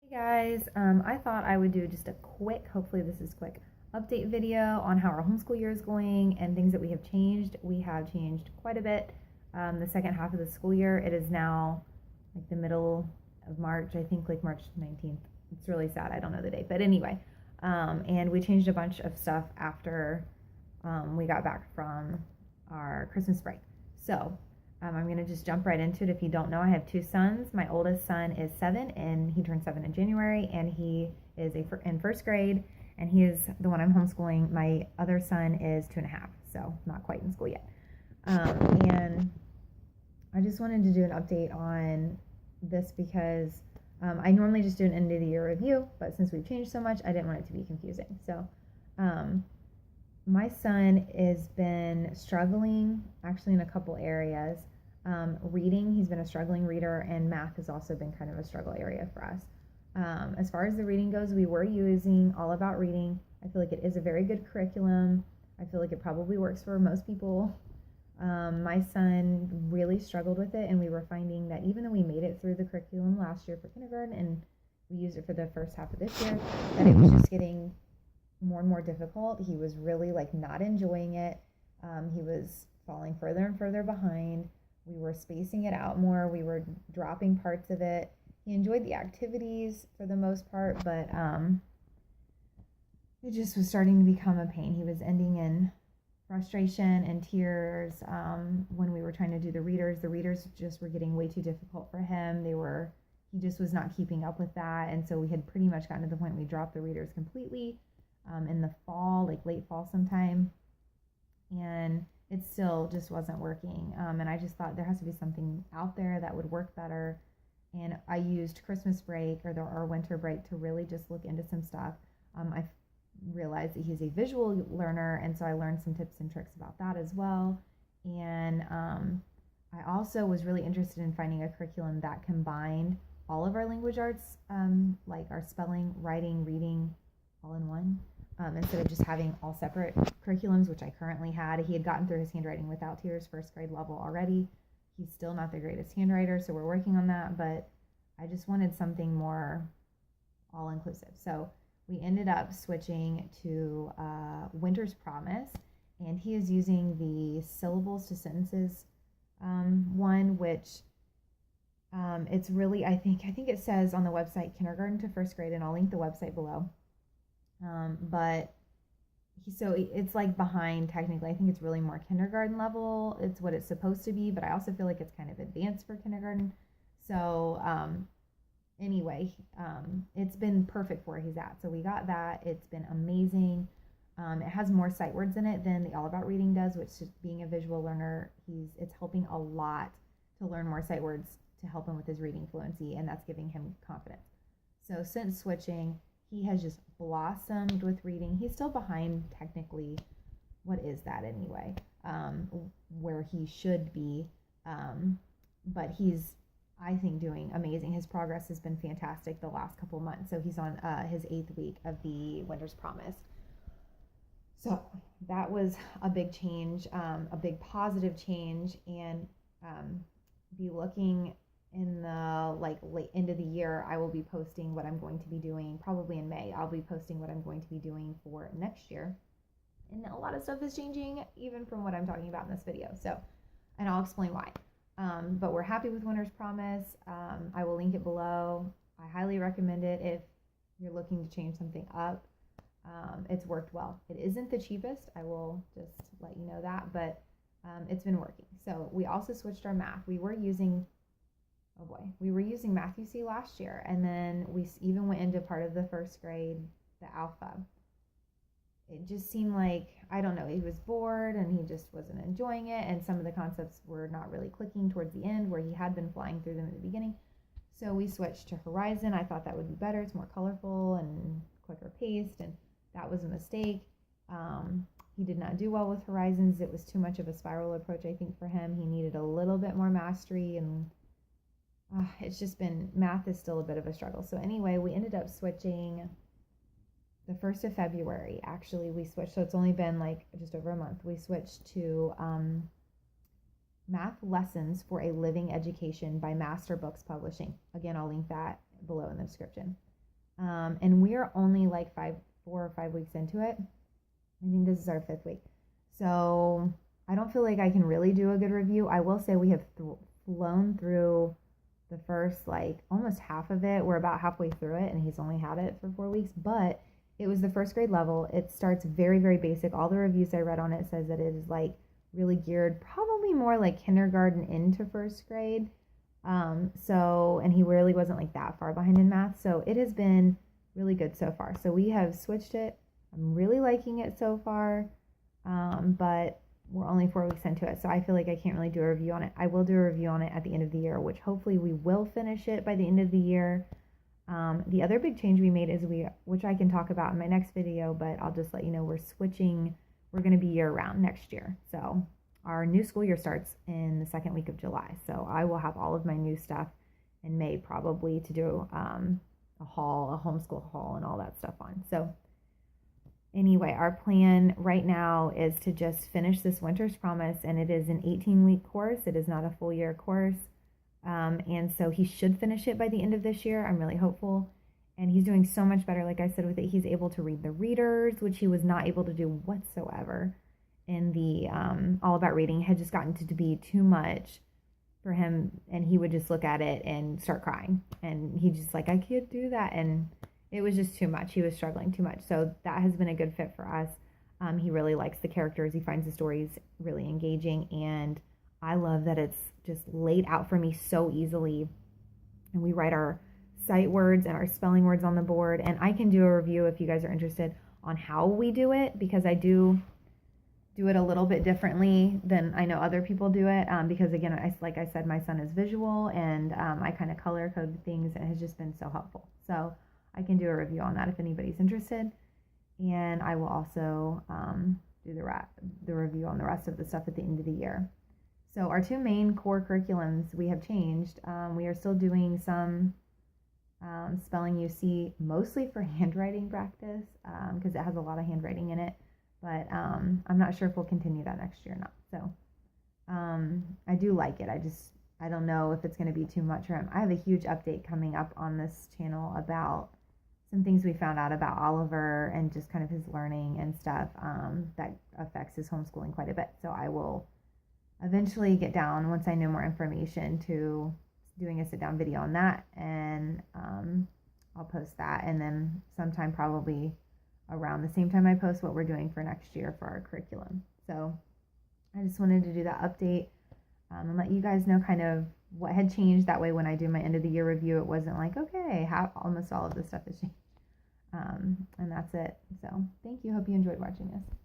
Hey guys, I thought I would do just a quick, hopefully this is quick, update video on how our homeschool year is going and things that we have changed. We have changed quite a bit. The second half of the school year, it is now like the middle of March, I think like March 19th. It's really sad, I don't know the date, but anyway. And we changed a bunch of stuff after we got back from our Christmas break. So I'm going to just jump right into it. If you don't know, I have two sons. My oldest son is 7, and he turned 7 in January, and he is in first grade, and he is the one I'm homeschooling. My other son is 2.5, so not quite in school yet. And I just wanted to do an update on this because I normally just do an end of the year review, but since we've changed so much, I didn't want it to be confusing. So my son has been struggling actually in a couple areas. Reading, he's been a struggling reader, and math has also been kind of a struggle area for us. As far as the reading goes, we were using All About Reading. I feel like it is a very good curriculum. I feel like it probably works for most people. My son really struggled with it, and we were finding that even though we made it through the curriculum last year for kindergarten and we used it for the first half of this year, that it was just getting more and more difficult. He was really like not enjoying it. He was falling further and further behind. We were spacing it out more. We were dropping parts of it. He enjoyed the activities for the most part, but it just was starting to become a pain. He was ending in frustration and tears when we were trying to do the readers. The readers just were getting way too difficult for him. He just was not keeping up with that, and so we had pretty much gotten to the point we dropped the readers completely in the fall, like late fall sometime, and it still just wasn't working. And I just thought there has to be something out there that would work better. And I used Christmas break or winter break to really just look into some stuff. I realized that he's a visual learner, and so I learned some tips and tricks about that as well. And I also was really interested in finding a curriculum that combined all of our language arts, like our spelling, writing, reading, all in one. Instead of just having all separate curriculums, which I currently had. He had gotten through his handwriting without tears, first grade level already. He's still not the greatest handwriter, so we're working on that, but I just wanted something more all-inclusive. So we ended up switching to Winter's Promise, and he is using the syllables to sentences one, which it's really, I think it says on the website kindergarten to first grade, and I'll link the website below. But so it's like behind technically. I think it's really more kindergarten level. It's what it's supposed to be, but I also feel like it's kind of advanced for kindergarten. So anyway, it's been perfect for where he's at. So we got that. It's been amazing. It has more sight words in it than the All About Reading does, which is being a visual learner, it's helping a lot to learn more sight words to help him with his reading fluency, and that's giving him confidence. So since switching, he has just blossomed with reading. He's still behind technically. What is that anyway? Where he should be. But he's, I think, doing amazing. His progress has been fantastic the last couple months. So he's on his 8th week of the Winter's Promise. So that was a big change, a big positive change, and be looking in the late end of the year. I will be posting what I'm going to be doing probably in May. I'll be posting what I'm going to be doing for next year, and a lot of stuff is changing even from what I'm talking about in this video, so, and I'll explain why. But we're happy with Winter's Promise. I will link it below. I highly recommend it if you're looking to change something up. It's worked well. It isn't the cheapest, I will just let you know that, but it's been working. So we also switched our math. We were using Math UC last year, and then we even went into part of the first grade, the alpha. It just seemed like, I don't know, he was bored and he just wasn't enjoying it, and some of the concepts were not really clicking towards the end where he had been flying through them at the beginning. So we switched to Horizon. I thought that would be better. It's more colorful and quicker paced, and that was a mistake. He did not do well with Horizons. It was too much of a spiral approach, I think, for him. He needed a little bit more mastery, and it's just been, math is still a bit of a struggle. So anyway, we ended up switching the 1st of February. Actually, we switched, so it's only been like just over a month. We switched to Math Lessons for a Living Education by Master Books Publishing. Again, I'll link that below in the description. And we are only like 4 or 5 weeks into it. I think this is our 5th week. So I don't feel like I can really do a good review. I will say we have flown through the first, like, almost half of it. We're about halfway through it, and he's only had it for 4 weeks. But it was the first grade level. It starts very, very basic. All the reviews I read on it says that it is, like, really geared probably more like kindergarten into first grade. And he really wasn't like that far behind in math. So it has been really good so far. So we have switched it. I'm really liking it so far. But we're only 4 weeks into it. So I feel like I can't really do a review on it. I will do a review on it at the end of the year, which hopefully we will finish it by the end of the year. The other big change we made is which I can talk about in my next video, but I'll just let you know we're going to be year round next year. So our new school year starts in the second week of July. So I will have all of my new stuff in May probably to do a homeschool haul and all that stuff on. So anyway, our plan right now is to just finish this Winter's Promise, and it is an 18-week course. It is not a full year course. And so he should finish it by the end of this year. I'm really hopeful. And he's doing so much better, like I said, with it. He's able to read the readers, which he was not able to do whatsoever in the All About Reading. It had just gotten to be too much for him, and he would just look at it and start crying. And he just like, I can't do that. And it was just too much. He was struggling too much. So that has been a good fit for us. He really likes the characters. He finds the stories really engaging. And I love that it's just laid out for me so easily. And we write our sight words and our spelling words on the board. And I can do a review if you guys are interested on how we do it, because I do it a little bit differently than I know other people do it. Because again, like I said, my son is visual, and I kind of color code things, and it has just been so helpful. So I can do a review on that if anybody's interested. And I will also do the review on the rest of the stuff at the end of the year. So our 2 main core curriculums we have changed. We are still doing some spelling UC, mostly for handwriting practice, because it has a lot of handwriting in it. But I'm not sure if we'll continue that next year or not. So I do like it. I don't know if it's going to be too much for him. I have a huge update coming up on this channel about some things we found out about Oliver and just kind of his learning and stuff that affects his homeschooling quite a bit. So I will eventually get down, once I know more information, to doing a sit-down video on that, and I'll post that. And then sometime probably around the same time I post what we're doing for next year for our curriculum. So I just wanted to do that update and let you guys know kind of what had changed. That way when I do my end of the year review, it wasn't like, okay, almost all of this stuff has changed. And that's it. So thank you. Hope you enjoyed watching this.